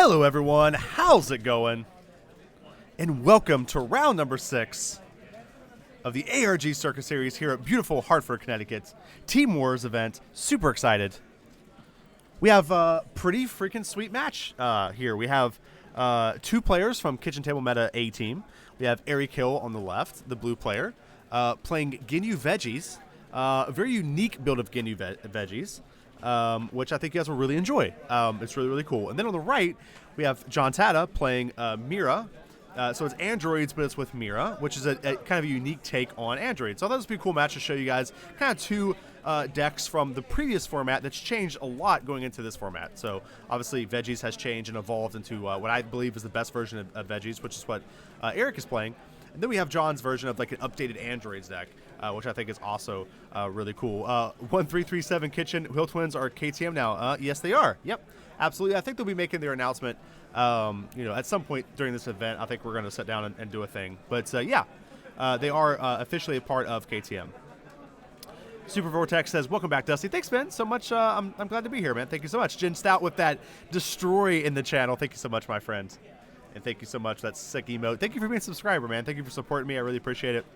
Hello everyone, how's it going? And welcome to round number 6 of the ARG Circuit series here at beautiful Hartford, Connecticut. Team Wars event, super excited. We have a pretty freaking sweet match here. We have 2 players from Kitchen Table Meta A team. We have Eric Hill on the left, the blue player, playing Ginyu Veggies, a very unique build of Ginyu Veggies. Which I think you guys will really enjoy. It's really, really cool. And then on the right, we have John Tatta playing Mira. So it's androids, but it's with Mira, which is a kind of a unique take on androids. So I thought this would be a cool match to show you guys kind of 2 decks from the previous format that's changed a lot going into this format. So obviously Veggies has changed and evolved into what I believe is the best version of Veggies, which is what Eric is playing. And then we have John's version of like an updated androids deck, which I think is also really cool. 1337 Kitchen Hill Twins are KTM now. Yes, they are. Yep, absolutely. I think they'll be making their announcement, at some point during this event. I think we're going to sit down and do a thing. But yeah, they are officially a part of KTM. Super Vortex says, welcome back, Dusty. Thanks, man, so much. I'm glad to be here, man. Thank you so much. Jen Stout with that destroy in the channel. Thank you so much, my friend. And thank you so much. That sick emote. Thank you for being a subscriber, man. Thank you for supporting me. I really appreciate it.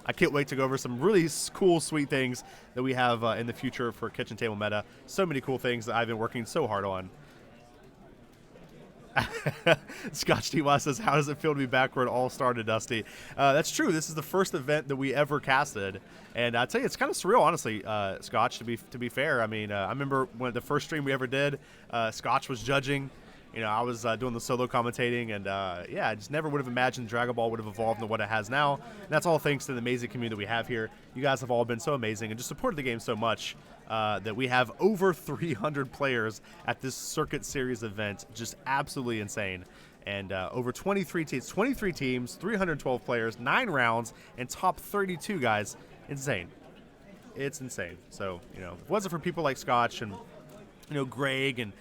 I can't wait to go over some really cool, sweet things that we have in the future for Kitchen Table Meta. So many cool things that I've been working so hard on. Scotch DY says, how does it feel to be back where it all started, Dusty? That's true. This is the first event that we ever casted. And I tell you, it's kind of surreal, honestly, Scotch, to be fair. I mean, I remember when the first stream we ever did, Scotch was judging. You know, I was doing the solo commentating, and yeah, I just never would have imagined Dragonball would have evolved into what it has now. And that's all thanks to the amazing community that we have here. You guys have all been so amazing and just supported the game so much that we have over 300 players at this Circuit Series event. Just absolutely insane. And over 23 teams, 312 players, 9 rounds, and top 32 guys. Insane. It's insane. So, you know, if it wasn't for people like Scotch and, you know, Greg and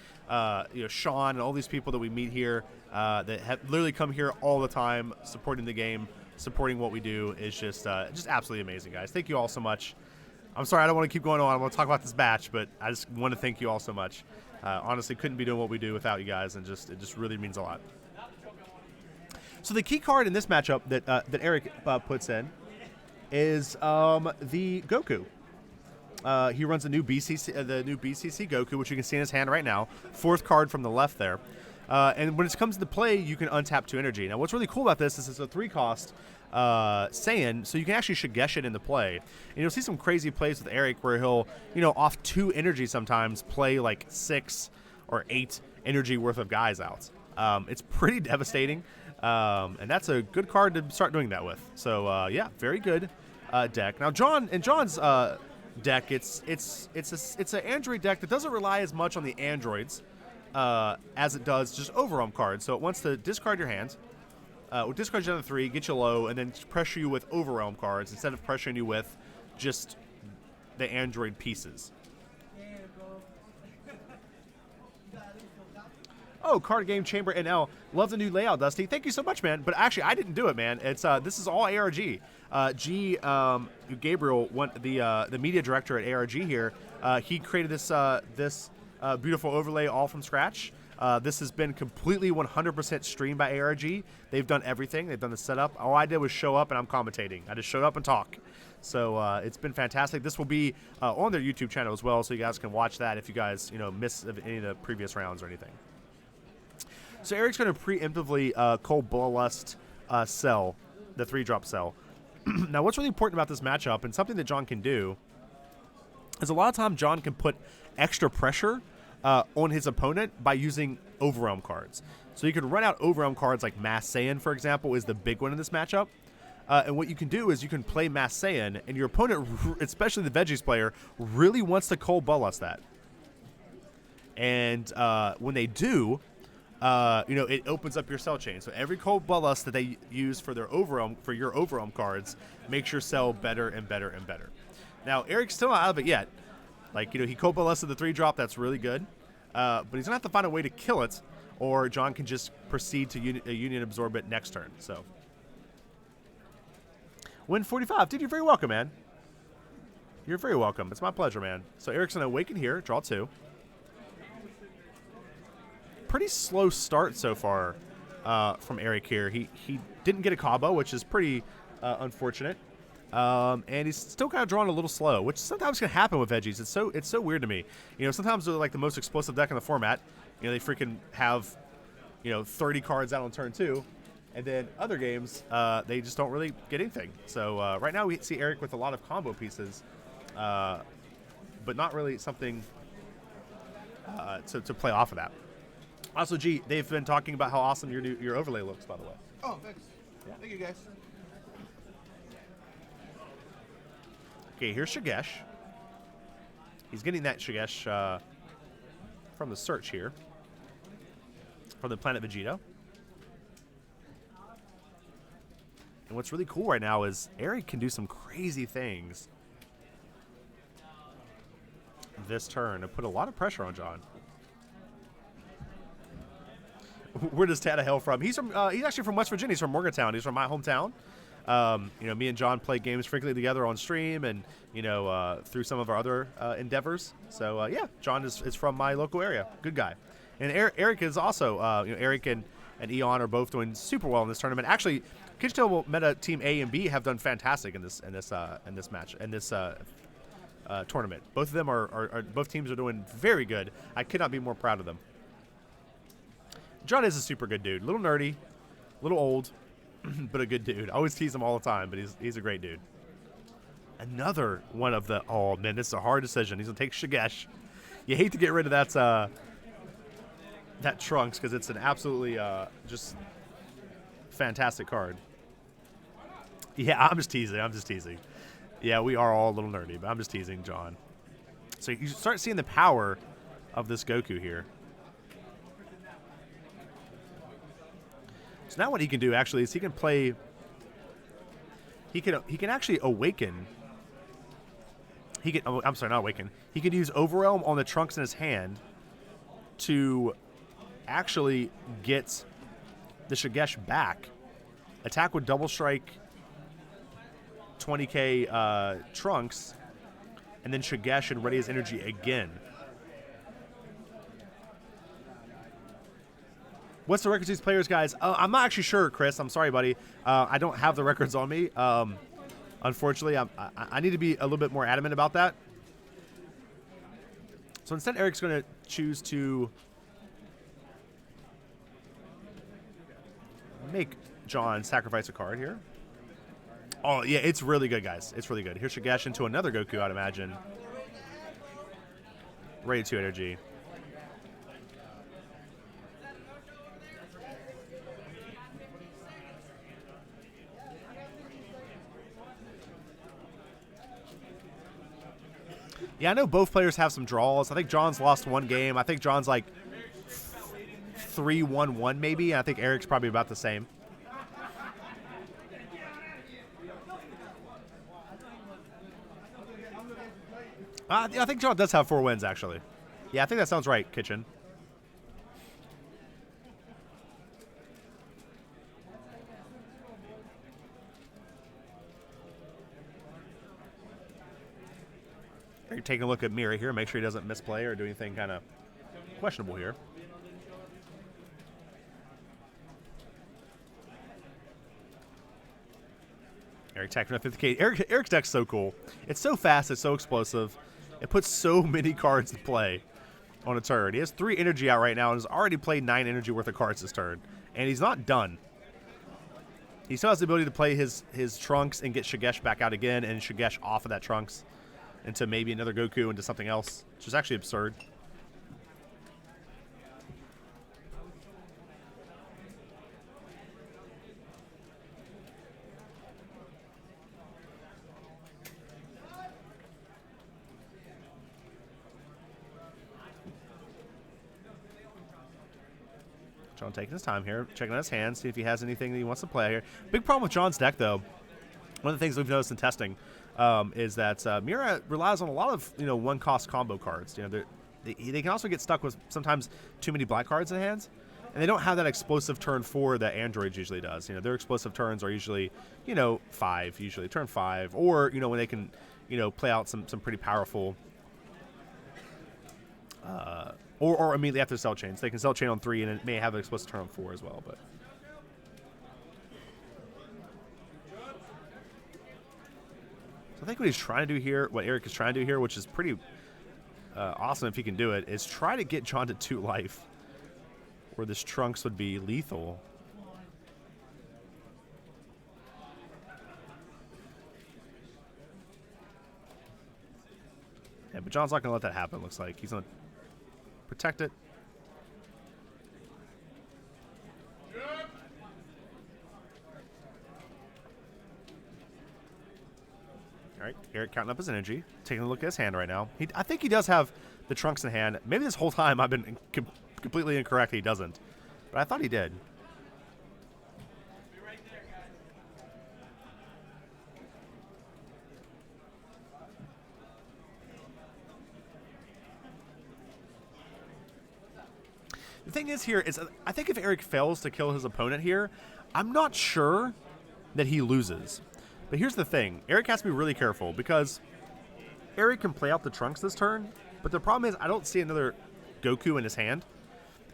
Sean and all these people that we meet here that have literally come here all the time, supporting the game, supporting what we do, is just absolutely amazing, guys. Thank you all so much. I'm sorry, I don't want to keep going on. I want to talk about this batch, but I just want to thank you all so much. Honestly, couldn't be doing what we do without you guys, and it just really means a lot. So the key card in this matchup that Eric puts in is the Goku. He runs the new BCC Goku, which you can see in his hand right now. 4th card from the left there. And when it comes to play, you can untap 2 energy. Now, what's really cool about this is it's a 3-cost Saiyan, so you can actually Shigesh it into play. And you'll see some crazy plays with Eric where he'll, off 2 energy sometimes play like 6 or 8 energy worth of guys out. It's pretty devastating, and that's a good card to start doing that with. So, yeah, very good deck. Now, John's deck, it's an android deck that doesn't rely as much on the androids as it does just overwhelm cards. So it wants to discard your hand, discard you down to 3, get you low, and then pressure you with overwhelm cards instead of pressuring you with just the android pieces. Oh, Card Game Chamber NL. Love the new layout, Dusty. Thank you so much, man. But actually, I didn't do it, man. It's this is all ARG. Gabriel, the media director at ARG here, he created this beautiful overlay all from scratch. This has been completely 100% streamed by ARG. They've done everything. They've done the setup. All I did was show up, and I'm commentating. I just showed up and talk. So it's been fantastic. This will be on their YouTube channel as well, so you guys can watch that if you guys miss any of the previous rounds or anything. So Eric's going to preemptively Cold Bloodlust Cell, the 3-drop cell. Now, what's really important about this matchup, and something that John can do, is a lot of time John can put extra pressure on his opponent by using overwhelm cards. So you can run out overwhelm cards like Mass Saiyan, for example, is the big one in this matchup. And what you can do is you can play Mass Saiyan, and your opponent, especially the Veggies player, really wants to Cold Bloodlust that. And when they do, it opens up your cell chain. So every Cold Bloodlust that they use for your overwhelm cards makes your cell better and better and better. Now, Eric's still not out of it yet. Like, he Cold Bloodlusted the 3-drop. That's really good. But he's going to have to find a way to kill it, or John can just proceed to Union Absorb it next turn. So, Win 45. Dude, you're very welcome, man. You're very welcome. It's my pleasure, man. So Eric's going to awaken here, draw 2. pretty slow start so far from Eric here. He didn't get a combo, which is pretty unfortunate. And he's still kind of drawing a little slow, which sometimes can happen with veggies. It's so weird to me. You know, sometimes they're like the most explosive deck in the format. You know, they freaking have, 30 cards out on turn 2. And then other games, they just don't really get anything. So right now we see Eric with a lot of combo pieces, but not really something to play off of that. Also, G, they've been talking about how awesome your overlay looks, by the way. Oh, thanks. Yeah. Thank you, guys. Okay, here's Shigesh. He's getting that Shigesh from the search here, from the planet Vegeta. And what's really cool right now is Eric can do some crazy things this turn to put a lot of pressure on John. Where does Tatta hail from? He's actually from West Virginia. He's from Morgantown. He's from my hometown. Me and John play games frequently together on stream and, through some of our other endeavors. So, yeah, John is from my local area. Good guy. And Eric is also, Eric and Eon are both doing super well in this tournament. Actually, Kitchen Meta Team A and B have done fantastic in this match, in this tournament. Both of them both teams are doing very good. I could not be more proud of them. John is a super good dude. A little nerdy, a little old, but a good dude. I always tease him all the time, but he's a great dude. Another one of the, oh man, this is a hard decision. He's gonna take Shigesh. You hate to get rid of that Trunks because it's an absolutely just fantastic card. Yeah, I'm just teasing. Yeah, we are all a little nerdy, but I'm just teasing John. So you start seeing the power of this Goku here. So now what he can do actually is he can play. He can actually awaken. I'm sorry, not awaken. He can use Overwhelm on the Trunks in his hand to actually get the Shigesh back. Attack with Double Strike 20k Trunks, and then Shigesh and ready his energy again. What's the records of these players, guys? I'm not actually sure, Chris. I'm sorry, buddy. I don't have the records on me. Unfortunately, I need to be a little bit more adamant about that. So instead, Eric's going to choose to make John sacrifice a card here. Oh, yeah, it's really good, guys. It's really good. Here's Shigesh into another Goku, I'd imagine. Raid 2 energy. Yeah, I know both players have some draws. I think John's lost one game. I think John's like 3-1-1 maybe. And I think Eric's probably about the same. I think John does have 4 wins, actually. Yeah, I think that sounds right, Kitchen. You're taking a look at Mira here. Make sure he doesn't misplay or do anything kind of questionable here. Eric attacking at 50k. Eric's deck's so cool. It's so fast. It's so explosive. It puts so many cards to play on a turn. He has 3 energy out right now and has already played 9 energy worth of cards this turn. And he's not done. He still has the ability to play his Trunks and get Shigesh back out again and Shigesh off of that Trunks into maybe another Goku into something else, which is actually absurd. John taking his time here, checking out his hands, see if he has anything that he wants to play here. Big problem with John's deck, though. One of the things we've noticed in testing is that Mira relies on a lot of one-cost combo cards. They can also get stuck with sometimes too many black cards in hands, and they don't have that explosive turn 4 that Android usually does. Their explosive turns are usually 5, usually turn 5, or when they can play out some pretty powerful Or immediately after cell chain. So they can cell chain on 3, and it may have an explicit turn on 4 as well. But so I think what he's trying to do here, what Eric is trying to do here, which is pretty awesome if he can do it, is try to get John to 2 life, where this Trunks would be lethal. Yeah, but John's not going to let that happen, looks like. He's going to protect it. All right, Eric counting up his energy, taking a look at his hand right now. I think he does have the Trunks in hand. Maybe this whole time I've been completely incorrect. He doesn't, but I thought he did. The thing is here is I think if Eric fails to kill his opponent here, I'm not sure that he loses. But here's the thing. Eric has to be really careful because Eric can play out the Trunks this turn, but the problem is I don't see another Goku in his hand.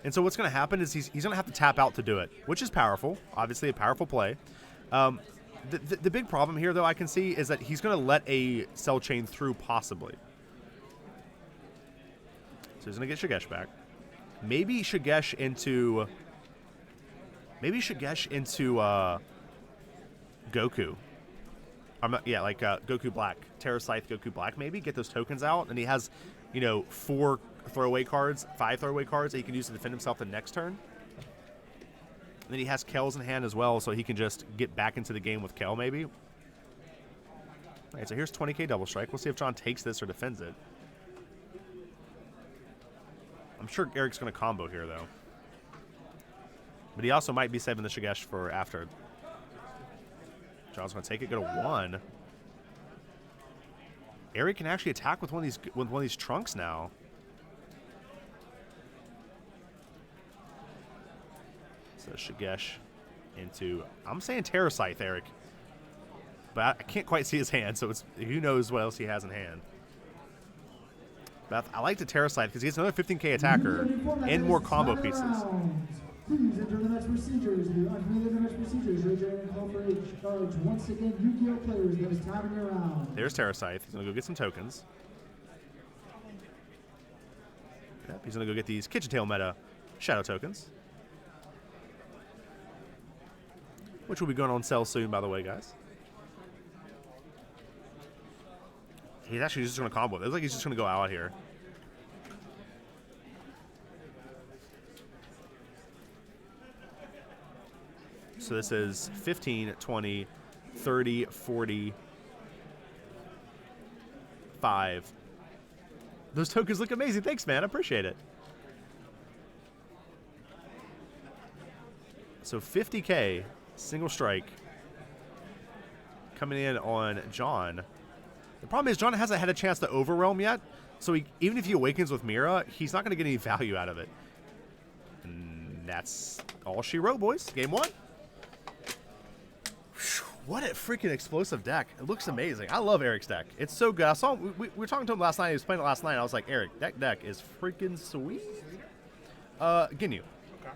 And so what's going to happen is he's going to have to tap out to do it, which is powerful. Obviously a powerful play. The big problem here, though, I can see is that he's going to let a cell chain through possibly. So he's going to get Shigesh back. Maybe Shigesh into Goku. Goku Black, Terra Scythe, Goku Black. Maybe get those tokens out, and he has, 4 throwaway cards, 5 throwaway cards that he can use to defend himself the next turn. And then he has Kel's in hand as well, so he can just get back into the game with Kel. Maybe. All right, so here's 20k double strike. We'll see if John takes this or defends it. I'm sure Eric's going to combo here, though. But he also might be saving the Shigesh for after. John's going to take it, go to 1. Eric can actually attack with one of these Trunks now. So Shigesh into, I'm saying Terra Scythe, Eric. But I can't quite see his hand, so it's who knows what else he has in hand. But I like the Terra Scythe because he gets another 15k attacker and more combo pieces. Please enter the next procedures. The next procedures. Raise your hand and call for a charge. Once again, Yu-Gi-Oh players, that is time in your round. There's Terra Scythe. He's going to go get some tokens. Yep, he's going to go get these Kitchen Tail meta shadow tokens. Which will be going on sale soon, by the way, guys. He's actually just going to combo. It looks like he's just going to go out here. So this is 15, 20, 30, 40, 5. Those tokens look amazing. Thanks, man. I appreciate it. So 50k, single strike, coming in on John. The problem is John hasn't had a chance to overwhelm yet, so even if he awakens with Mira, he's not going to get any value out of it. And that's all she wrote, boys. Game 1. What a freaking explosive deck. It looks amazing. I love Eric's deck. It's so good. We were talking to him last night. He was playing it last night. I was like, Eric, that deck is freaking sweet. Ginyu. Okay.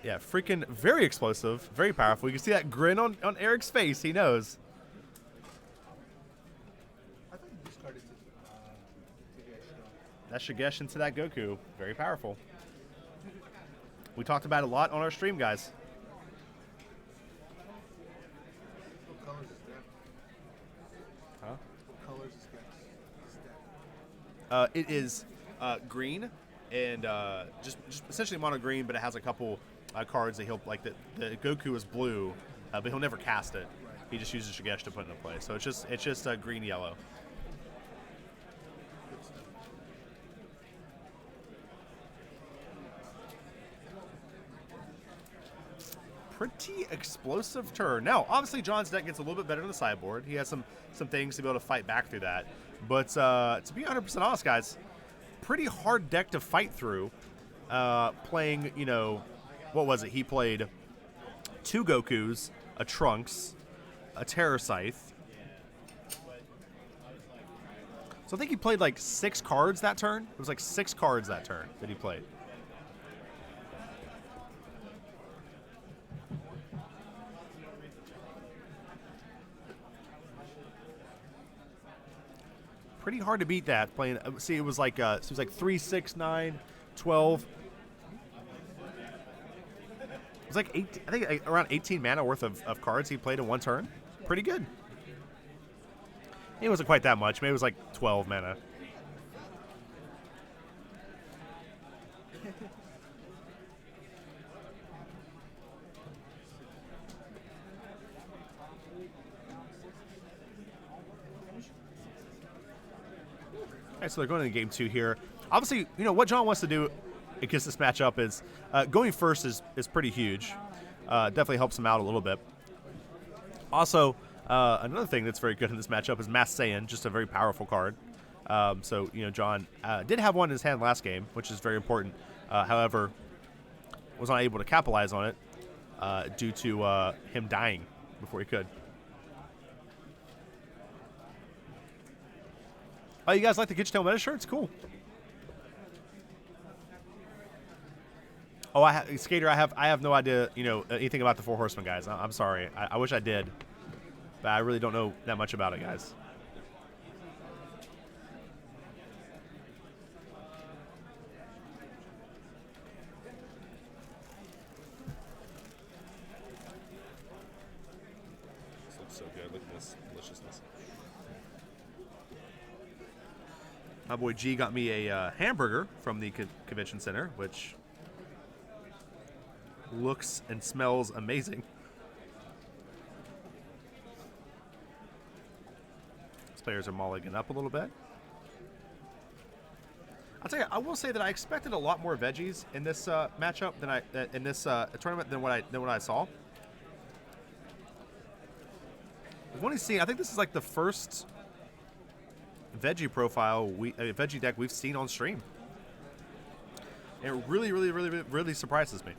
Yeah, freaking very explosive, very powerful. You can see that grin on Eric's face. He knows. I thought you discarded That Shigesh into that Goku. Very powerful. We talked about it a lot on our stream, guys. What colors is that? Huh? What colors is that? It is green and just essentially mono green, but it has a couple cards that he'll like. The Goku is blue, but he'll never cast it. He just uses Shigesh to put into play. So it's just green yellow. Pretty explosive turn. Now, obviously, John's deck gets a little bit better on the sideboard. He has some things to be able to fight back through that. But to be 100% honest, guys, pretty hard deck to fight through. Playing, what was it? He played 2 Gokus, a Trunks, a Terra Scythe. So I think he played like 6 cards that turn. It was like 6 cards that turn that he played. Pretty hard to beat that playing. See, it was like 3, 6, 9, 12. It was like 8, I think like around 18 mana worth of cards he played in one turn. Pretty good. It wasn't quite that much. Maybe it was like 12 mana. All right, so they're going into game 2 here. Obviously, you know, what John wants to do against this matchup is going first is pretty huge. Definitely helps him out a little bit. Also, another thing that's very good in this matchup is Mass Saiyan, just a very powerful card. So, you know, John did have one in his hand last game, which is very important. However, was not able to capitalize on it due to him dying before he could. Oh, you guys like the Kitchen Tail Meta shirts? Cool. Oh, Skater, I have no idea, you know, anything about the Four Horsemen, guys. I'm sorry. I wish I did, but I really don't know that much about it, guys. This looks so good. Look at this deliciousness. My boy G got me a hamburger from the convention center, which looks and smells amazing. These players are mulliganing up a little bit. I'll tell you, I will say that I expected a lot more veggies in this matchup than in this tournament than what I saw. We've only seen, I think this is like the first veggie profile, veggie deck we've seen on stream. It really, really, really, really surprises me.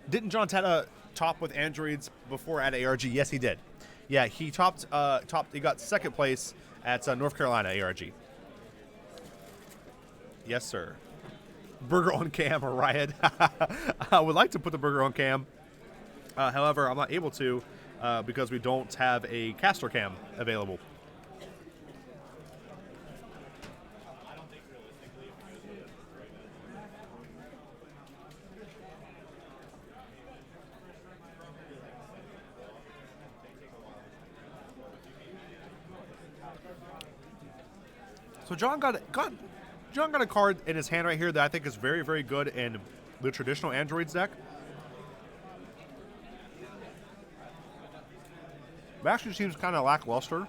Didn't John Tatta top with androids before at ARG? Yes, he did. Yeah, he topped. He got second place at North Carolina ARG. Yes, sir. Burger on cam, or Riot. I would like to put the burger on cam. However, I'm not able to because we don't have a caster cam available. So John got a card in his hand right here that I think is very, very good in the traditional androids deck. It actually seems kind of lackluster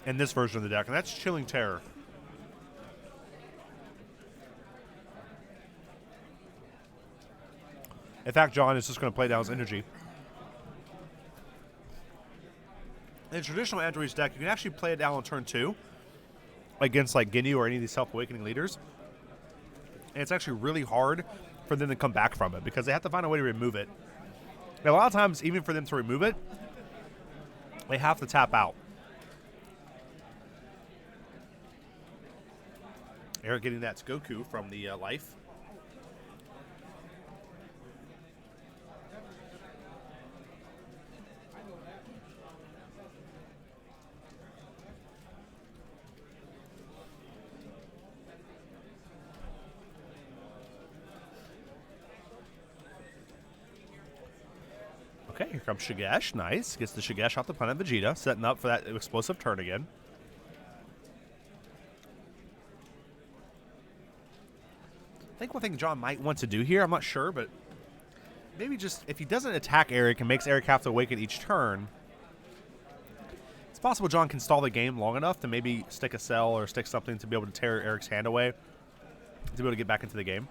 in this version of the deck, and that's Chilling Terror. In fact, John is just going to play down his energy. In a traditional androids deck, you can actually play it down on turn 2 against like Ginyu or any of these self-awakening leaders. And it's actually really hard for them to come back from it because they have to find a way to remove it. And a lot of times, even for them to remove it, they have to tap out. Eric getting that Goku from the life. Okay, here comes Shigesh. Nice. Gets the Shigesh off the Planet Vegeta, setting up for that explosive turn again. I think one thing John might want to do here, I'm not sure, but maybe just if he doesn't attack Eric and makes Eric have to awaken each turn, it's possible John can stall the game long enough to maybe stick a cell or stick something to be able to tear Eric's hand away to be able to get back into the game.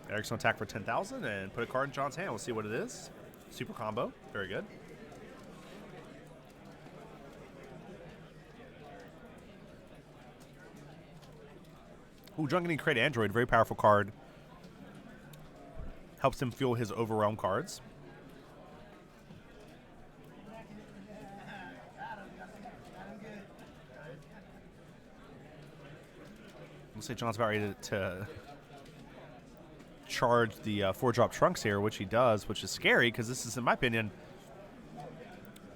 Eric's going to attack for 10,000 and put a card in John's hand. We'll see what it is. Super combo. Very good. Ooh, John getting Crate Android, very powerful card. Helps him fuel his Overwhelm cards. Looks like John's about ready to charge the 4-drop Trunks here, which he does, which is scary because this is, in my opinion,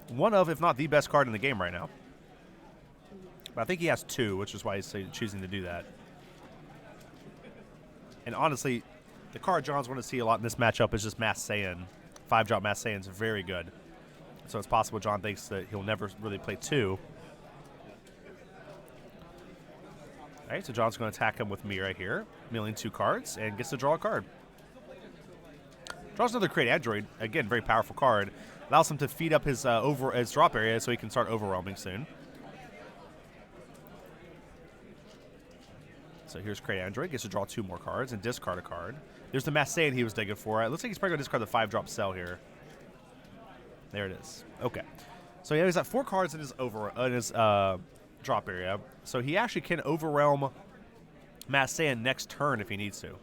one of, if not the best card in the game right now. But I think he has 2, which is why he's choosing to do that. And honestly, the card John's going to see a lot in this matchup is just Mass Saiyan. 5-drop Mass Saiyan's very good. So it's possible John thinks that he'll never really play 2. All right, so John's going to attack him with me right here, milling 2 cards, and gets to draw a card. Draws another Crate Android. Again, very powerful card. Allows him to feed up his his drop area so he can start overwhelming soon. So here's Crate Android. Gets to draw 2 more cards and discard a card. There's the Mass Saiyan he was digging for. It looks like he's probably going to discard the 5-drop Cell here. There it is. Okay. So yeah, he's got 4 cards in his drop area. So he actually can overwhelm Mass Saiyan next turn if he needs to.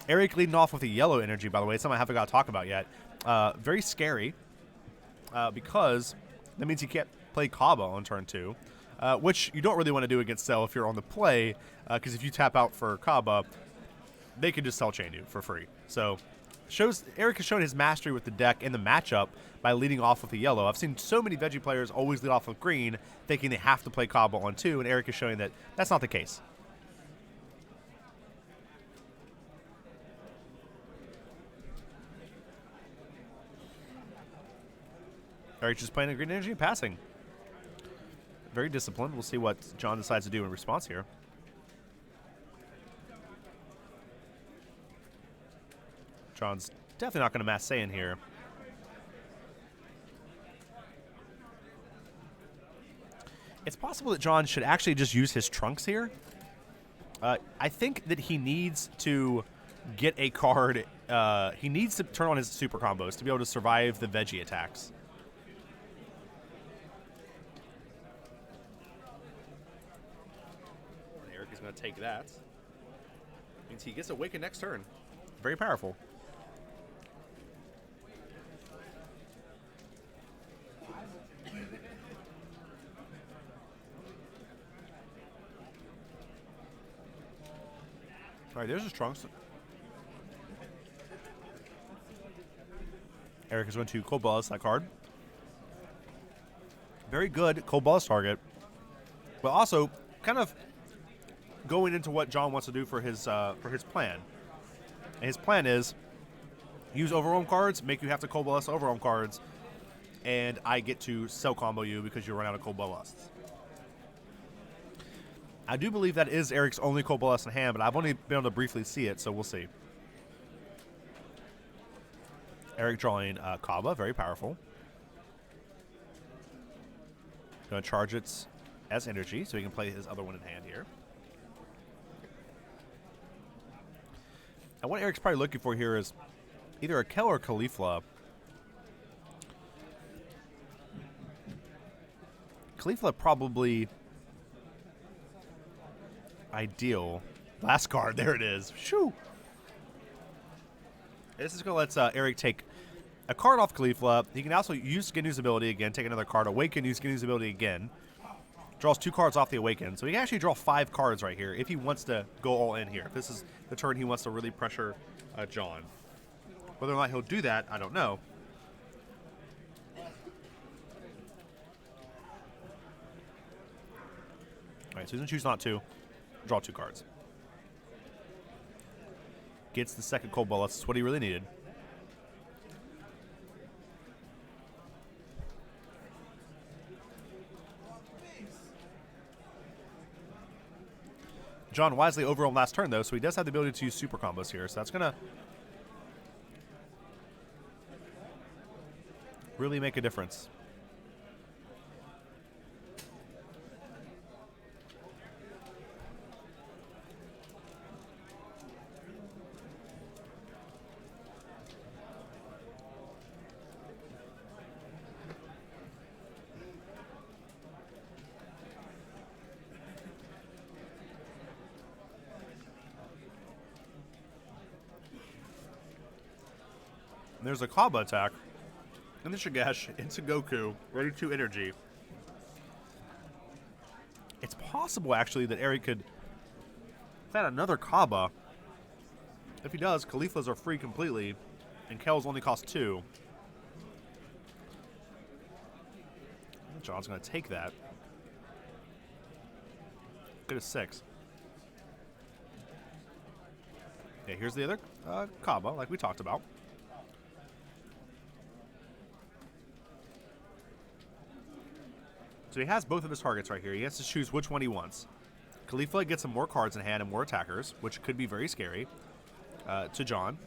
Eric leading off with a yellow energy, by the way, something I haven't got to talk about yet. Very scary because that means he can't play Kaba on turn 2, which you don't really want to do against Cell if you're on the play, because if you tap out for Kaba, they can just Cell Chain you for free. So Eric has shown his mastery with the deck in the matchup by leading off with a yellow. I've seen so many Veggie players always lead off with green, thinking they have to play Kaba on 2, and Eric is showing that that's not the case. Eric just playing a green energy and passing. Very disciplined. We'll see what John decides to do in response here. John's definitely not going to Mass Saiyan here. It's possible that John should actually just use his Trunks here. I think that he needs to get a card. He needs to turn on his super combos to be able to survive the Veggie attacks. Eric is going to take that. Means he gets Awaken next turn. Very powerful. All right, there's his Trunks. Eric is going to Cold Ballast that card. Very good Cold Ballast target. But also kind of going into what John wants to do for his plan. And his plan is use Overwhelm cards, make you have to Cold Ballast Overwhelm cards, and I get to Cell Combo you because you run out of Cold Ballasts. I do believe that is Eric's only Cold Ballast in hand, but I've only been able to briefly see it, so we'll see. Eric drawing Kaba, very powerful. Going to charge it as energy, so he can play his other one in hand here. And what Eric's probably looking for here is either a Kel or Caulifla. Caulifla probably ideal. Last card, there it is. Shoo! This is going to let Eric take a card off Caulifla. He can also use Ginu's ability again, take another card, Awaken, use Ginu's ability again. Draws 2 cards off the Awaken. So he can actually draw 5 cards right here if he wants to go all in here. If this is the turn he wants to really pressure John. Whether or not he'll do that, I don't know. All right, so he's going to choose not to. Draw 2 cards. Gets the second Cold Ball. That's what he really needed. John wisely overwhelmed last turn, though, so he does have the ability to use super combos here. So that's going to really make a difference. There's a Kaba attack. And the Shigesh into Goku, ready to energy. It's possible, actually, that Eric could plan another Kaba. If he does, Cauliflas are free completely, and Kells only cost 2. John's going to take that. Good as 6. Yeah, here's the other Kaba, like we talked about. So he has both of his targets right here. He has to choose which one he wants. Caulifla gets some more cards in hand and more attackers, which could be very scary to John.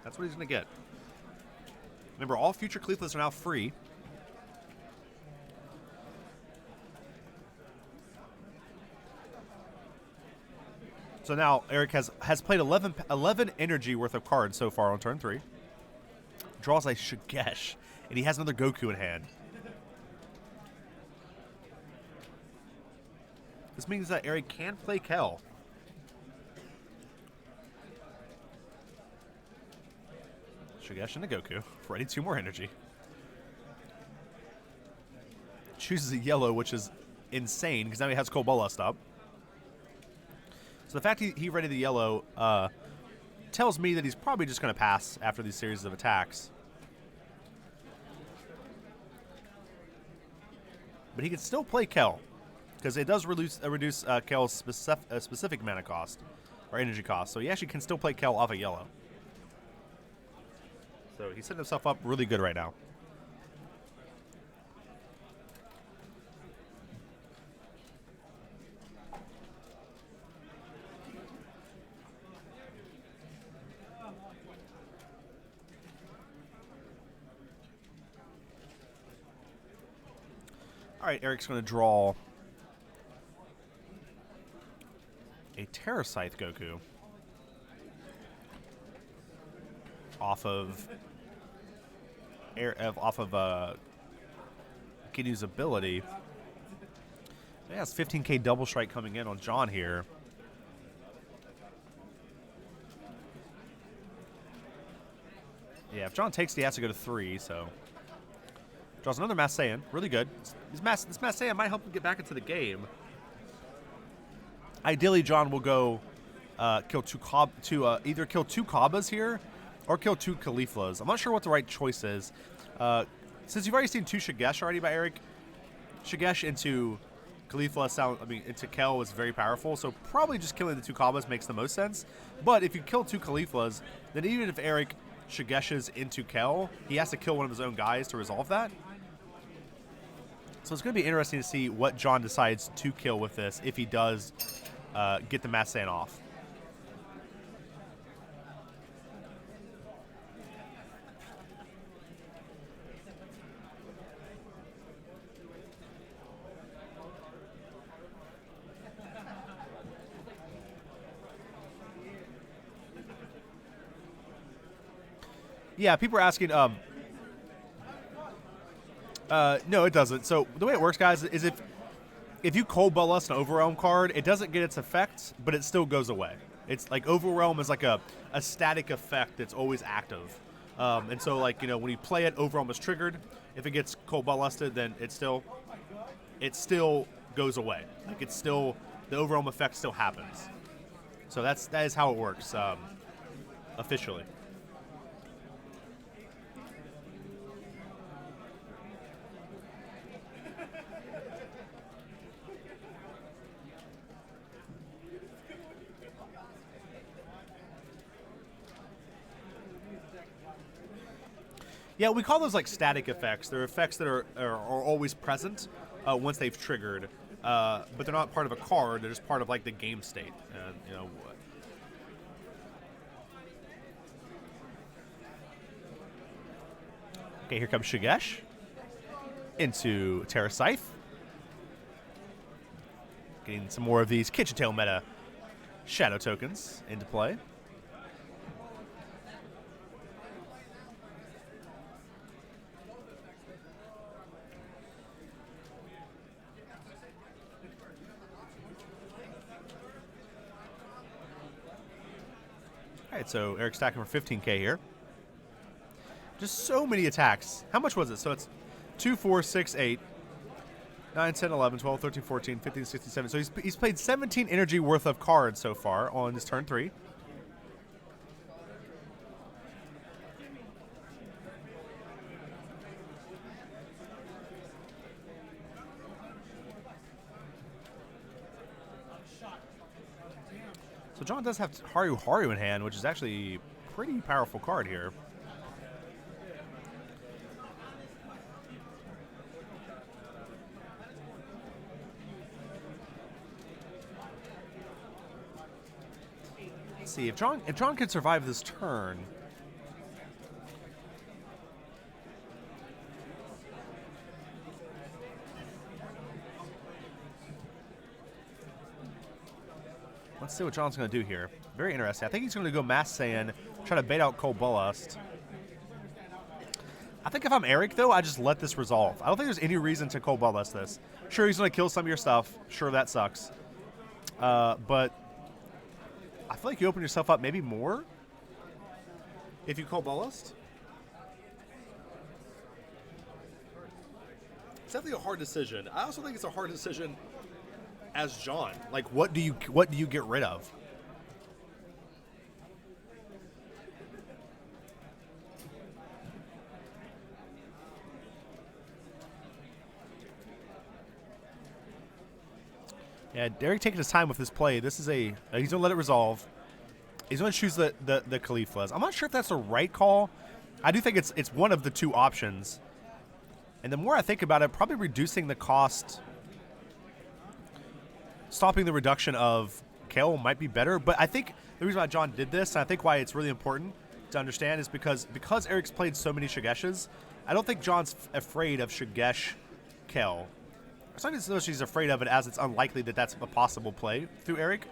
That's what he's going to get. Remember, all future Cauliflas are now free. So now Eric has played 11 energy worth of cards so far on turn 3. Draws a Shigesh, and he has another Goku in hand. This means that Eric can play Kel. Shigesh and a Goku. Ready 2 more energy. Chooses a yellow, which is insane, because now he has Cold Ballast up. So the fact he ready the yellow tells me that he's probably just going to pass after these series of attacks. But he can still play Kel, because it does reduce Kel's specific mana cost, or energy cost. So he actually can still play Kel off a yellow. So he's setting himself up really good right now. All right, Eric's going to draw a Terra Scythe Goku off of Ginyu's ability. He has 15k double strike coming in on John here. Yeah, if John takes, he has to go to 3, so. Draws another Mass Saiyan. Really good. This Mass Saiyan might help him get back into the game. Ideally, John will go either kill 2 Kabas here or kill 2 Cauliflas. I'm not sure what the right choice is. Since you've already seen 2 Shigesh already by Eric, Shigesh into Caulifla into Kel is very powerful, so probably just killing the 2 Kabas makes the most sense. But if you kill 2 Cauliflas, then even if Eric Shigeshes into Kel, he has to kill one of his own guys to resolve that. So it's going to be interesting to see what John decides to kill with this if he does get the Mass Saiyan off. Yeah, people are asking. No, it doesn't. So the way it works, guys, is if you Cold Ballast an Overwhelm card, it doesn't get its effect, but it still goes away. It's like Overwhelm is like a static effect that's always active. And so, like, when you play it, Overwhelm is triggered. If it gets Cold Ballasted, then it still goes away. Like, the Overwhelm effect still happens. So that is how it works officially. Yeah, we call those like static effects. They're effects that are always present once they've triggered, but they're not part of a card. They're just part of like the game state. Okay, here comes Shigesh into Terra Scythe. Getting some more of these Kitchen Tail meta shadow tokens into play. right, so Eric's stacking for 15K here. Just so many attacks. How much was it? So it's 2, 4, 6, 8, 9, 10, 11, 12, 13, 14, 15, 16, 17. So he's played 17 energy worth of cards so far on his turn 3. So John does have Haru in hand, which is actually a pretty powerful card here. Let's see if John can survive this turn. Let's see what John's going to do here. Very interesting. I think he's going to go Mass Saiyan, try to bait out Cold Ballast. I think if I'm Eric, though, I just let this resolve. I don't think there's any reason to Cold Ballast this. Sure, he's going to kill some of your stuff. Sure, that sucks. But I feel like you open yourself up maybe more if you Cold Ballast. It's definitely a hard decision. I also think it's a hard decision as John. Like, what do you get rid of? Yeah, Derek taking his time with this play. This is he's gonna let it resolve. He's gonna choose the Cauliflas. I'm not sure if that's the right call. I do think it's one of the two options. And the more I think about it, probably reducing the cost, stopping the reduction of Kale might be better. But I think the reason why John did this, and I think why it's really important to understand, is because Eric's played so many Shigeshes, I don't think John's afraid of Shigesh Kale. It's not as though she's afraid of it, as it's unlikely that that's a possible play through Eric.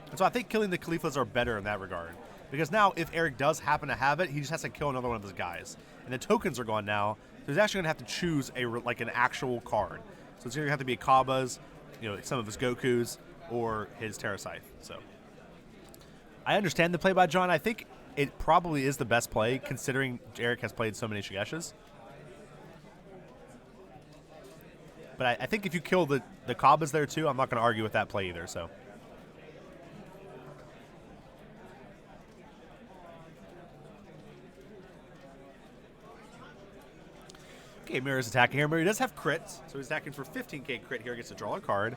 And so I think killing the Cauliflas are better in that regard. Because now, if Eric does happen to have it, he just has to kill another one of his guys. And the tokens are gone now, so he's actually going to have to choose an actual card. So it's going to have to be Kabba's, some of his Gokus, or his Terra Scythe. So I understand the play by John. I think it probably is the best play, considering Eric has played so many Shigeshes. But I think if you kill the Kabbas there too, I'm not going to argue with that play either. So okay, Mirror's attacking here. Mirror does have crits, so he's attacking for 15K crit here. Gets to draw a card,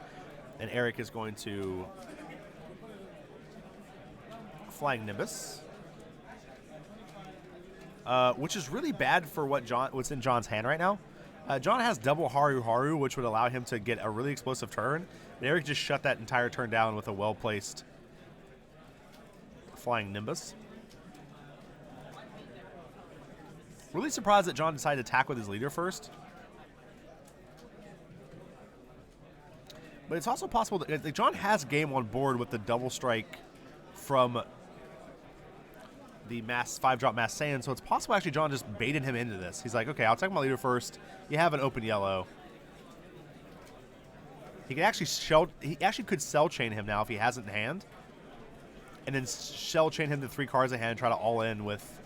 and Eric is going to Flying Nimbus, which is really bad for what's in John's hand right now. John has double Haru, which would allow him to get a really explosive turn. And Eric just shut that entire turn down with a well-placed Flying Nimbus. Really surprised that John decided to attack with his leader first. But it's also possible that John has game on board with the double strike from the 5-drop Mass Saiyan, so it's possible actually John just baited him into this. He's like, okay, I'll attack my leader first. You have an open yellow. He actually could Cell Chain him now if he has it in hand, and then Shell Chain him to 3 cards in hand and try to all in with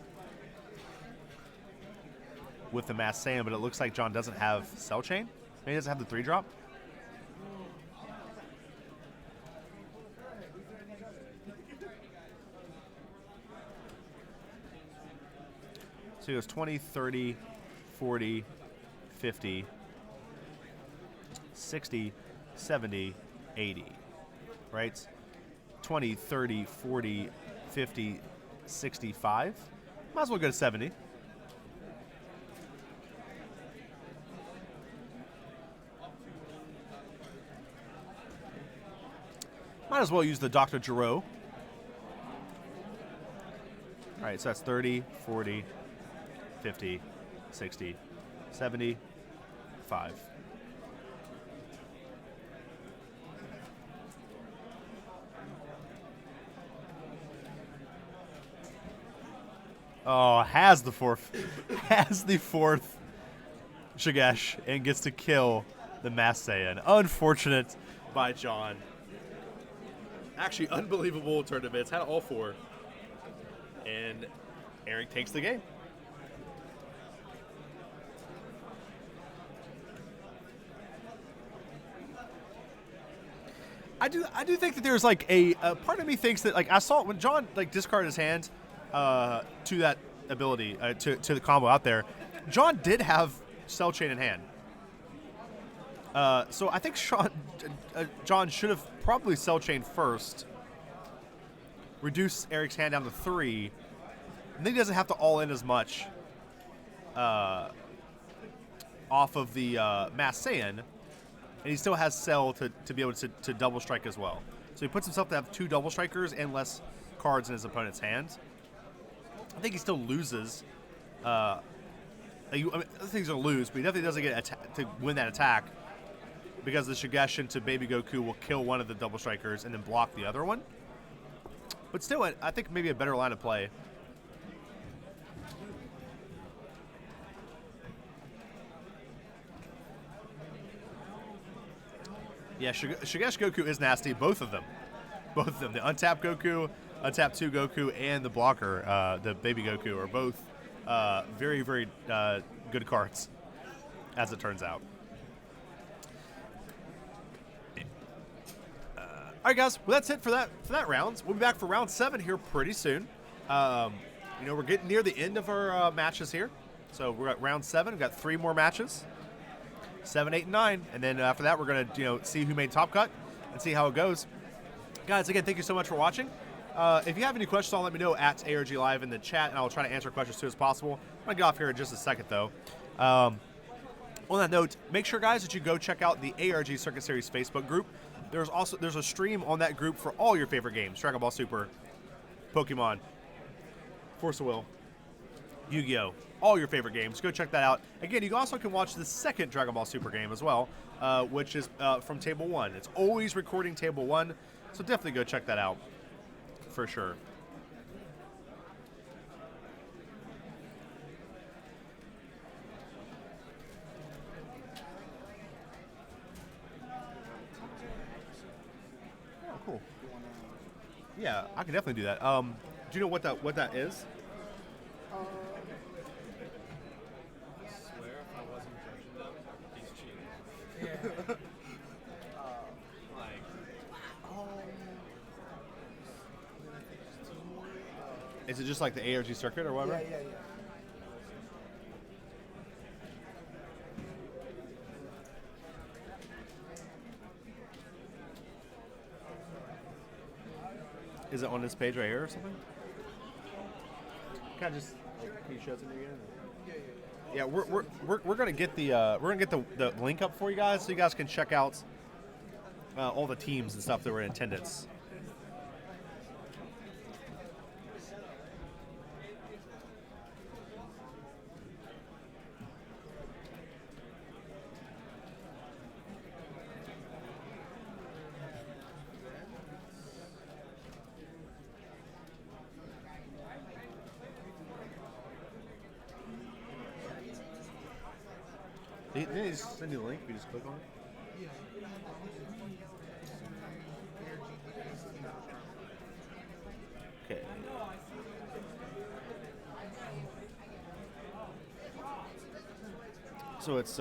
the Mass Saiyan, but it looks like John doesn't have Cell Chain. Maybe he doesn't have the 3-drop. So he goes 20, 30, 40, 50, 60, 70, 80, right? 20, 30, 40, 50, 65. Might as well go to 70. Might as well use the Dr. Giro. All right, so that's 30, 40, 50, 60, 70, 5. Oh, has the fourth Shigesh and gets to kill the Mass Saiyan. Unfortunate by John. Actually, unbelievable tournaments. Had all 4. And Eric takes the game. I do think that there's like a part of me thinks that like I saw when John like discarded his hand to that ability to the combo out there. John did have Cell Chain in hand, so I think John should have probably Cell Chain first, reduce Eric's hand down to 3, and then he doesn't have to all in as much off of the Mass Saiyan. And he still has Cell to be able to double strike as well. So he puts himself to have 2 double strikers and less cards in his opponent's hand. I think he still loses. I think he's going to lose, but he definitely doesn't get to win that attack because the Suggestion to Baby Goku will kill one of the double strikers and then block the other one. But still, I think maybe a better line of play. Yeah, Shigesh Goku is nasty. Both of them. The untapped Goku, untapped 2 Goku, and the blocker, the Baby Goku, are both very, very good cards, as it turns out. All right, guys. Well, that's it for that round. We'll be back for round 7 here pretty soon. We're getting near the end of our matches here. So we're at round 7. We've got 3 more matches. 7, 8, and 9, and then after that, we're gonna see who made top cut and see how it goes. Guys, again, thank you so much for watching. If you have any questions, let me know at ARG Live in the chat, and I'll try to answer questions as soon as possible. I'm gonna get off here in just a second, though. On that note, make sure, guys, that you go check out the ARG Circuit Series Facebook group. There's a stream on that group for all your favorite games: Dragonball Super, Pokemon, Force of Will, Yu-Gi-Oh! All your favorite games. Go check that out. Again, you also can watch the second Dragon Ball Super game as well, which is from Table 1. It's always recording Table 1, so definitely go check that out for sure. Oh, cool. Yeah, I can definitely do that. Do you know what that is? Is it just like the ARG circuit or whatever? Yeah. Is it on this page right here or something? Can you show it to me again? Yeah, we're gonna get the link up for you guys so you guys can check out all the teams and stuff that were in attendance. Didn't they just send you the link? You just click on it? Okay. So it's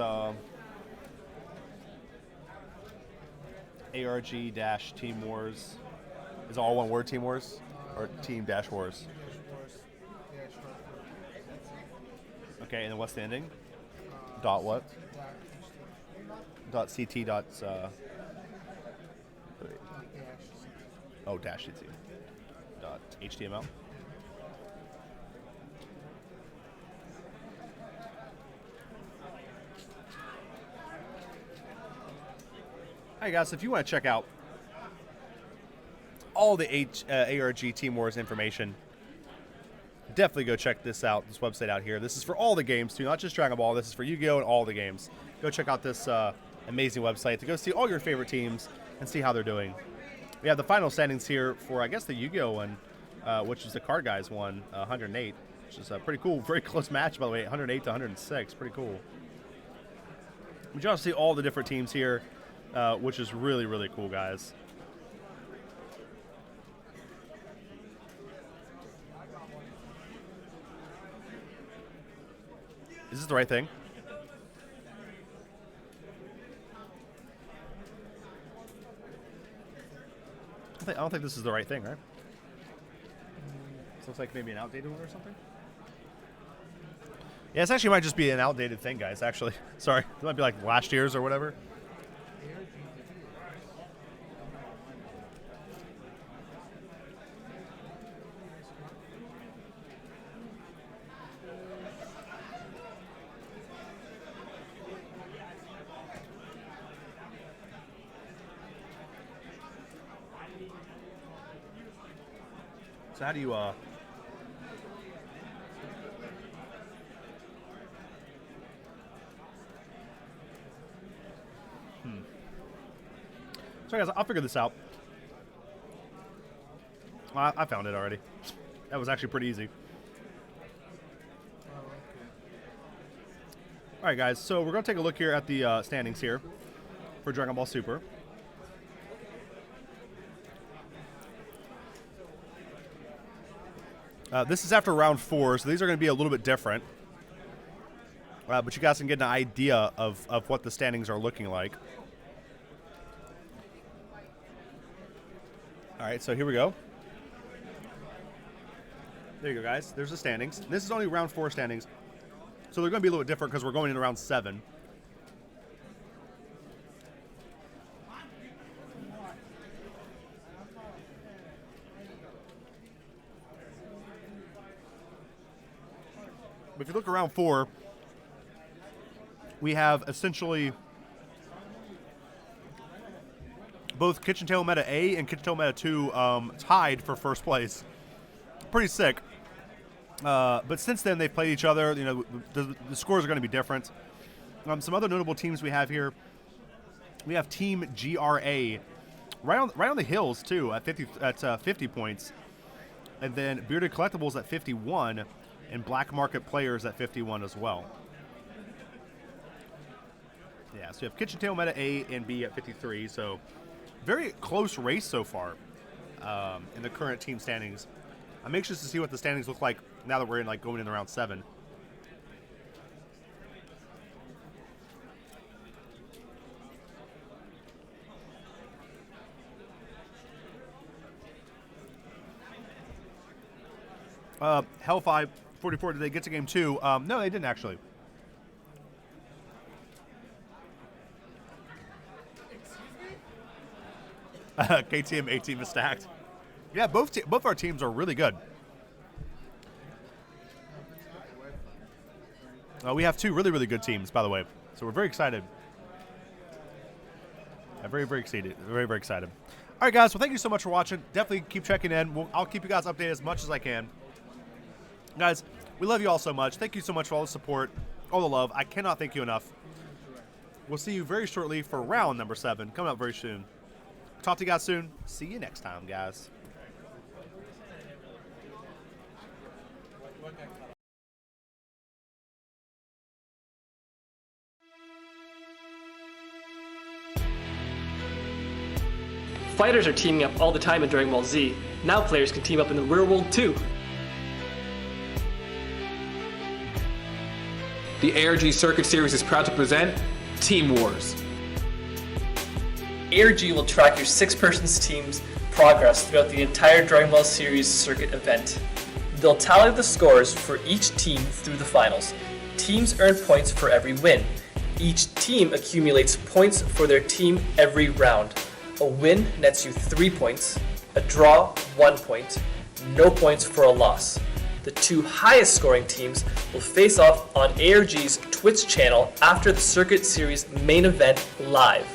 ARG-Team Wars. Is it all one word, Team Wars? Or Team-Wars? Okay, and then what's the ending? Dot what? Dot CT dot dash CT dot HTML. Hey guys, if you want to check out all the ARG Team Wars information, definitely go check this website out here. This is for all the games too, not just Dragon Ball. This is for Yu-Gi-Oh! And all the games. Go check out this amazing website to go see all your favorite teams and see how they're doing. We have the final standings here for, I guess, the Yu-Gi-Oh! One, which is the Card Guys one, 108, which is pretty cool. Very close match, by the way, 108 to 106. Pretty cool. We just see all the different teams here, which is really, really cool, guys. Is this the right thing? I don't think this is the right thing, right? This looks like maybe an outdated one or something. Yeah, this actually might just be an outdated thing, guys, actually. Sorry. It might be like last year's or whatever. So how do you, Sorry guys, I'll figure this out. I found it already. That was actually pretty easy. Alright guys, so we're going to take a look here at the standings here for Dragon Ball Super. This is after round 4, so these are going to be a little bit different. But you guys can get an idea of what the standings are looking like. Alright, so here we go. There you go, guys. There's the standings. This is only round 4 standings. So they're going to be a little bit different because we're going into round 7. But if you look around 4, we have essentially both Kitchen Table Meta A and Kitchen Table Meta 2 tied for first place. Pretty sick. But since then, they've played each other. You know, the scores are going to be different. Some other notable teams we have here. We have Team GRA, right on the hills too, at 50 points, and then Bearded Collectibles at 51, and Black Market Players at 51 as well. Yeah, so you have Kitchen Table Meta A and B at 53. So very close race so far in the current team standings. I'm anxious to see what the standings look like now that we're going into round 7. Hellfire 44, did they get to game 2? No, they didn't actually. KTM A-Team is stacked. Yeah, both our teams are really good. We have 2 really, really good teams, by the way. So we're very excited. Very, very excited. Very, very excited. All right, guys. Well, thank you so much for watching. Definitely keep checking in. I'll keep you guys updated as much as I can. Guys, we love you all so much. Thank you so much for all the support, all the love. I cannot thank you enough. We'll see you very shortly for round number 7. Coming up very soon. Talk to you guys soon. See you next time, guys. Fighters are teaming up all the time in Dragon Ball Z. Now players can team up in the real world too. The ARG Circuit series is proud to present Team Wars. ARG will track your 6-person team's progress throughout the entire Dragon Ball series circuit event. They'll tally the scores for each team through the finals. Teams earn points for every win. Each team accumulates points for their team every round. A win nets you 3 points, a draw 1 point, no points for a loss. The 2 highest scoring teams will face off on ARG's Twitch channel after the Circuit Series main event live.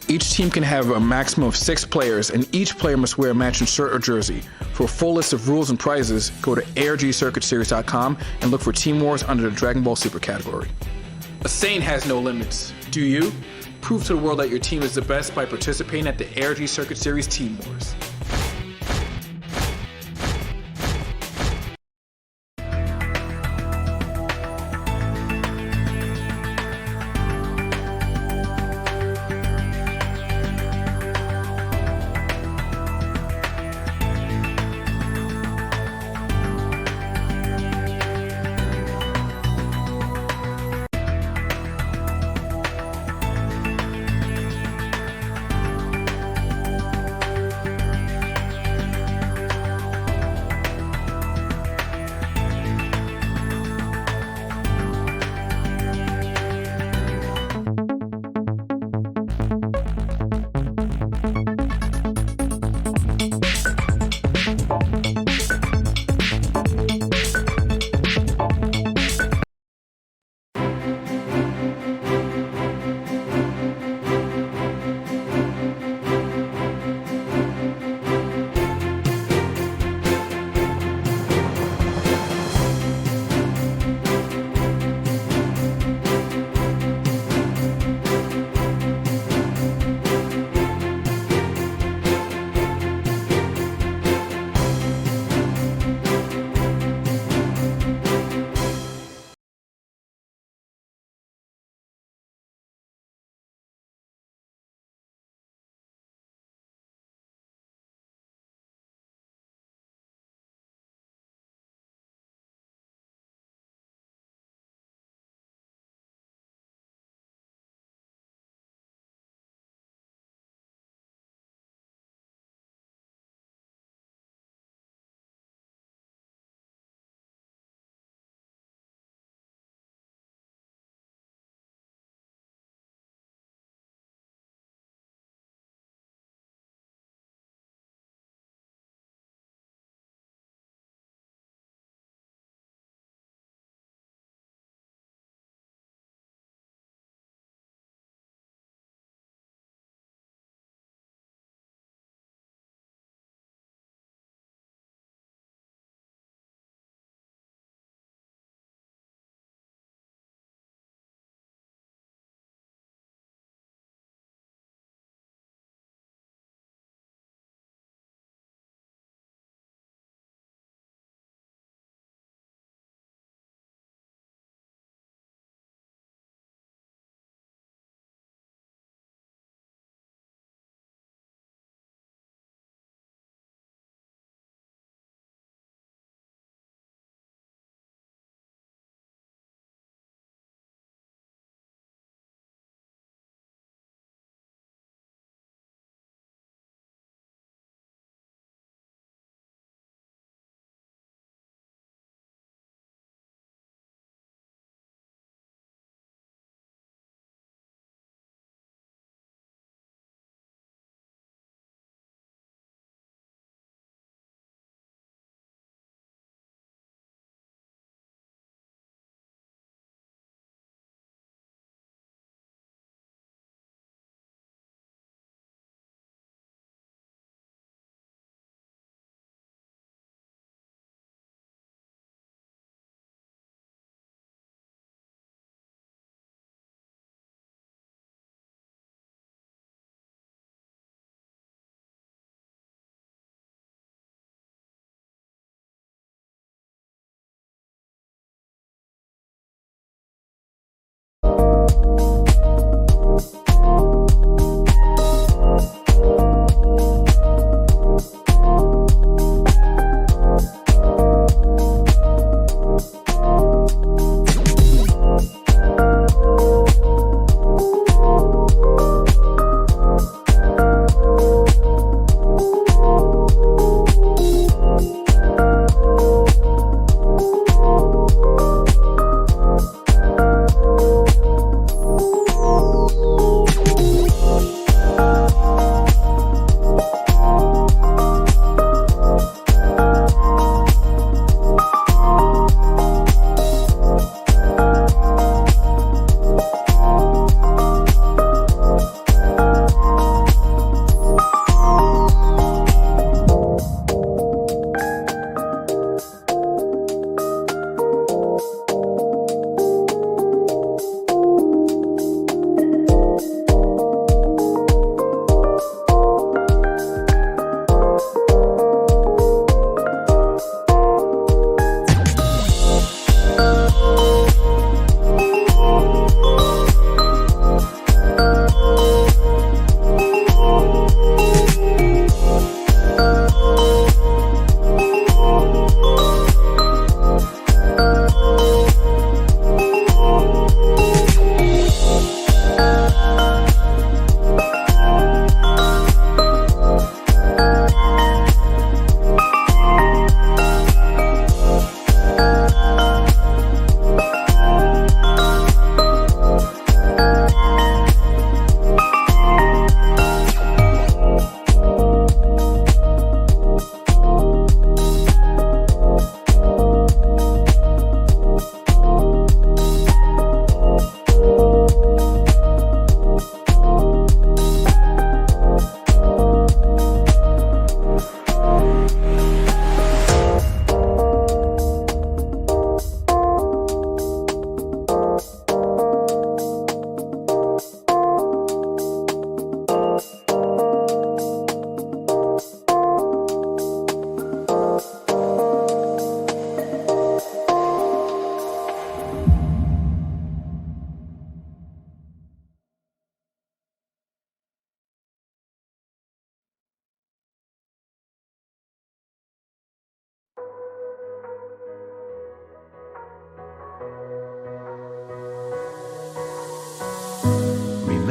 Each team can have a maximum of 6 players, and each player must wear a matching shirt or jersey. For a full list of rules and prizes, go to argcircuitseries.com and look for Team Wars under the Dragon Ball Super category. A saying has no limits. Do you? Prove to the world that your team is the best by participating at the ARG Circuit Series Team Wars.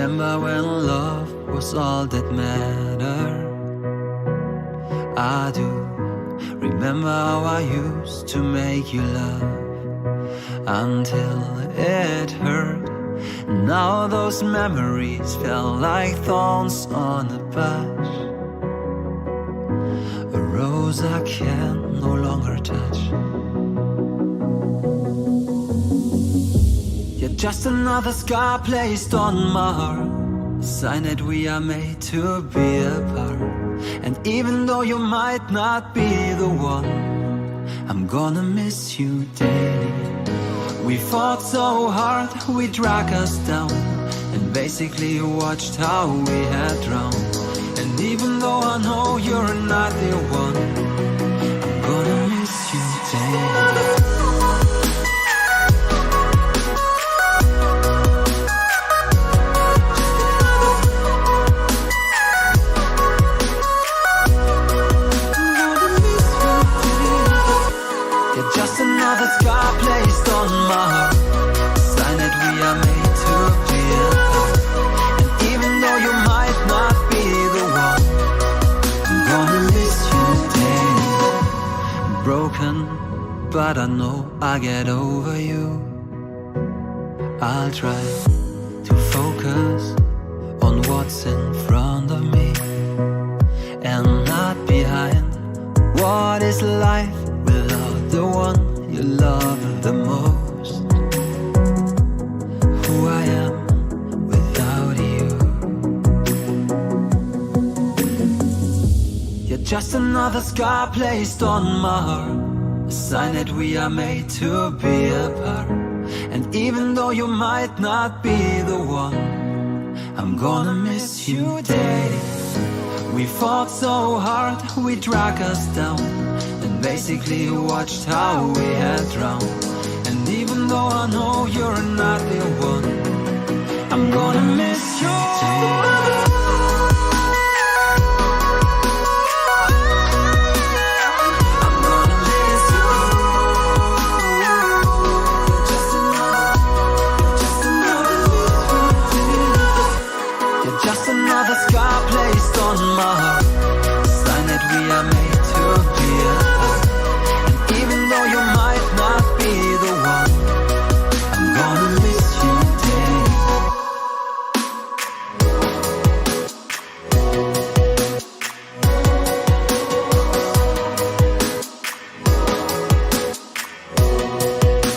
Remember when love was all that mattered. I do remember how I used to make you laugh until it hurt. Now those memories felt like thorns on a patch, a rose I can no longer touch. You're just another scar placed on my heart, a sign that we are made to be apart. And even though you might not be the one, I'm gonna miss you daily. We fought so hard, we dragged us down, and basically watched how we had drowned. And even though I know you're not the one, I'm gonna miss you daily. Just another scar placed on my heart, a sign that we are made to be apart. And even though you might not be the one, I'm gonna miss you daily. I'm broken, but I know I'll get over you. I'll try to focus on what's in front of me and not behind. What is life without the one you love the most? Who I am without you. You're just another scar placed on my heart, a sign that we are made to be apart. And even though you might not be the one, I'm gonna miss you daily. We fought so hard, we dragged us down, and basically watched how we had drowned. And even though I know you're not the one, I'm gonna miss you daily. Just another scar placed on my heart, a sign that we are made to be apart. And even though you might not be the one, I'm gonna miss you daily.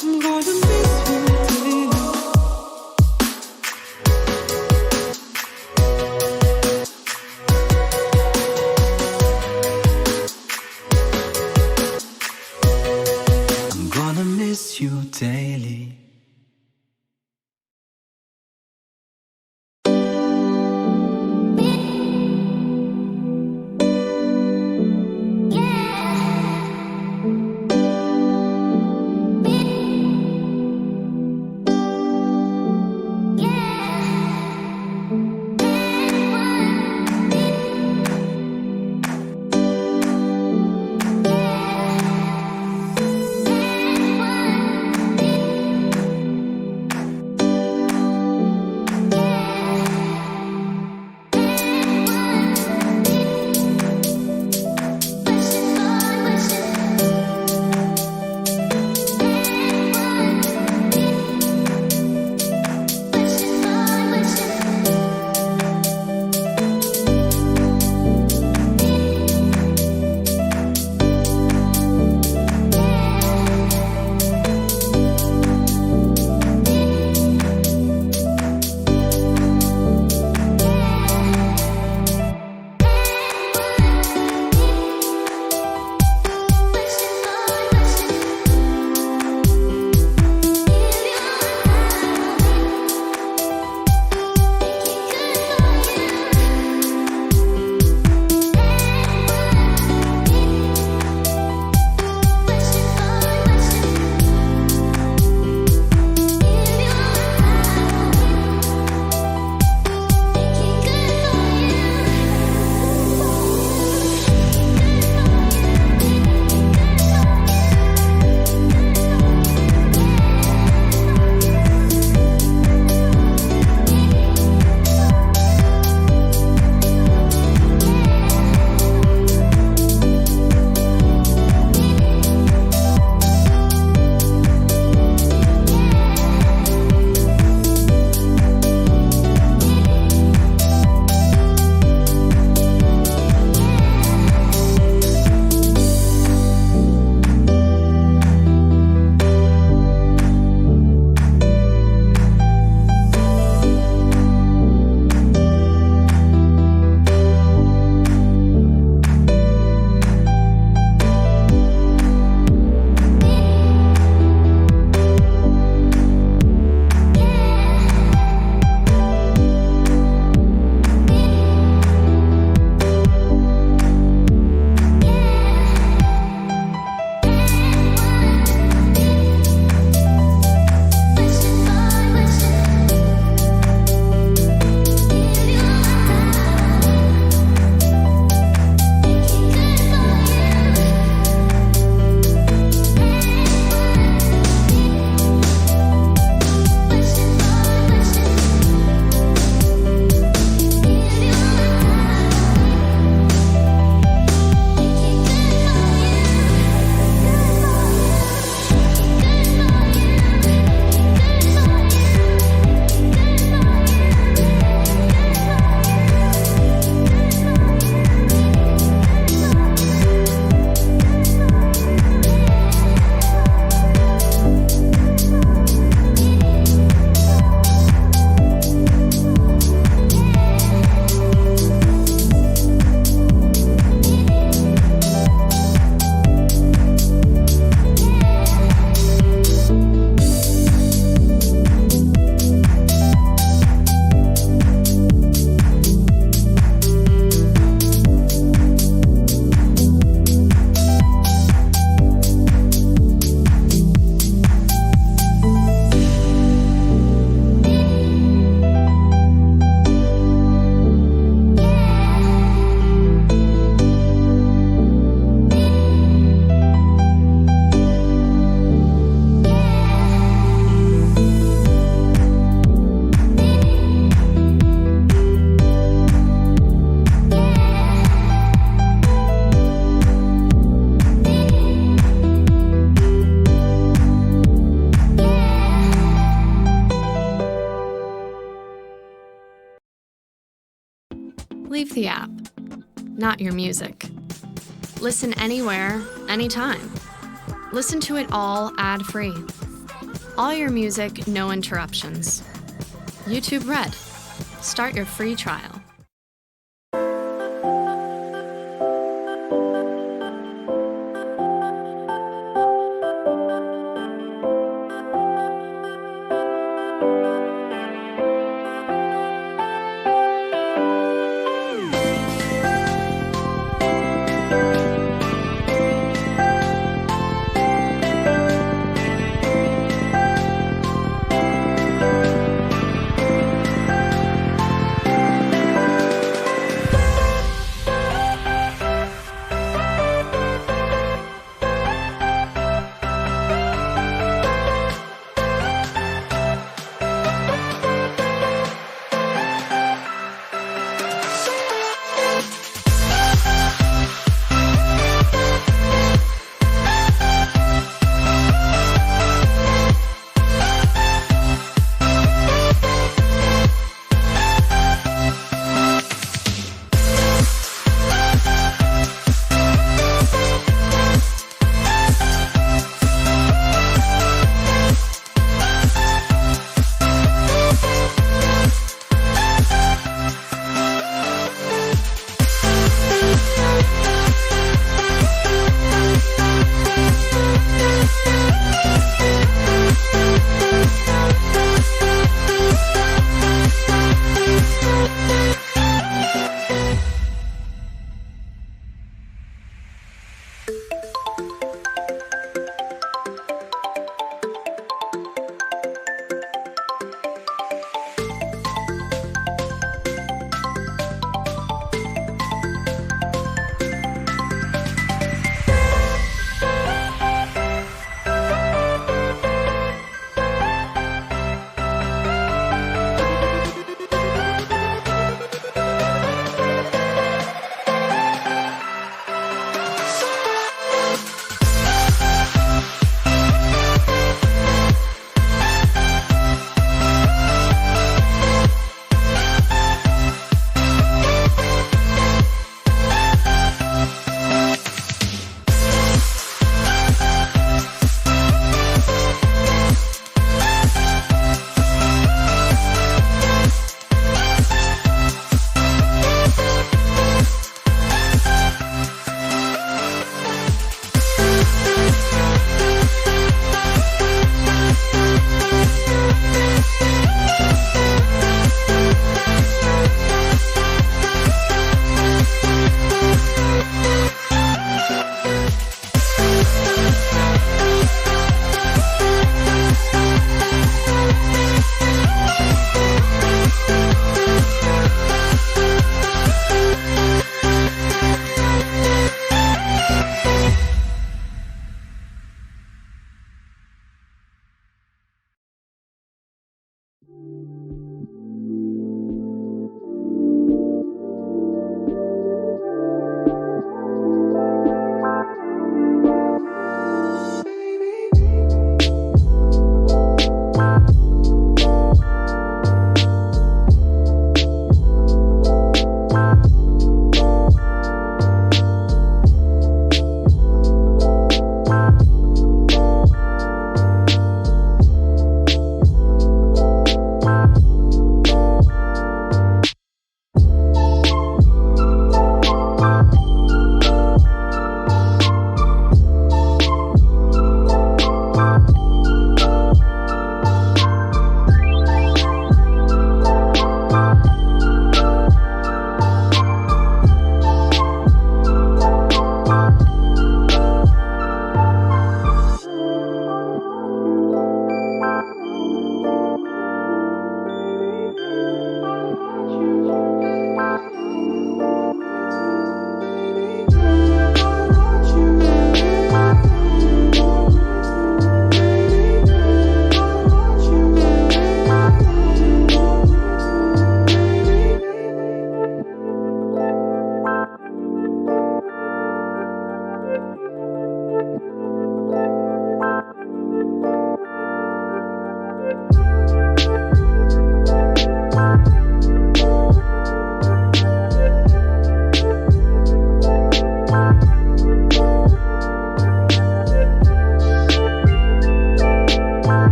I'm gonna miss you daily. leave the app, not your music. Listen anywhere, anytime. Listen to it all ad-free. All your music, no interruptions. YouTube Red. Start your free trial.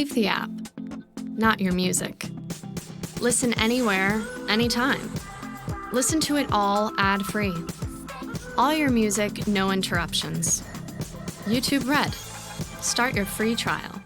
leave the app, not your music. Listen anywhere, anytime. Listen to it all ad-free. All your music, no interruptions. YouTube Red. Start your free trial.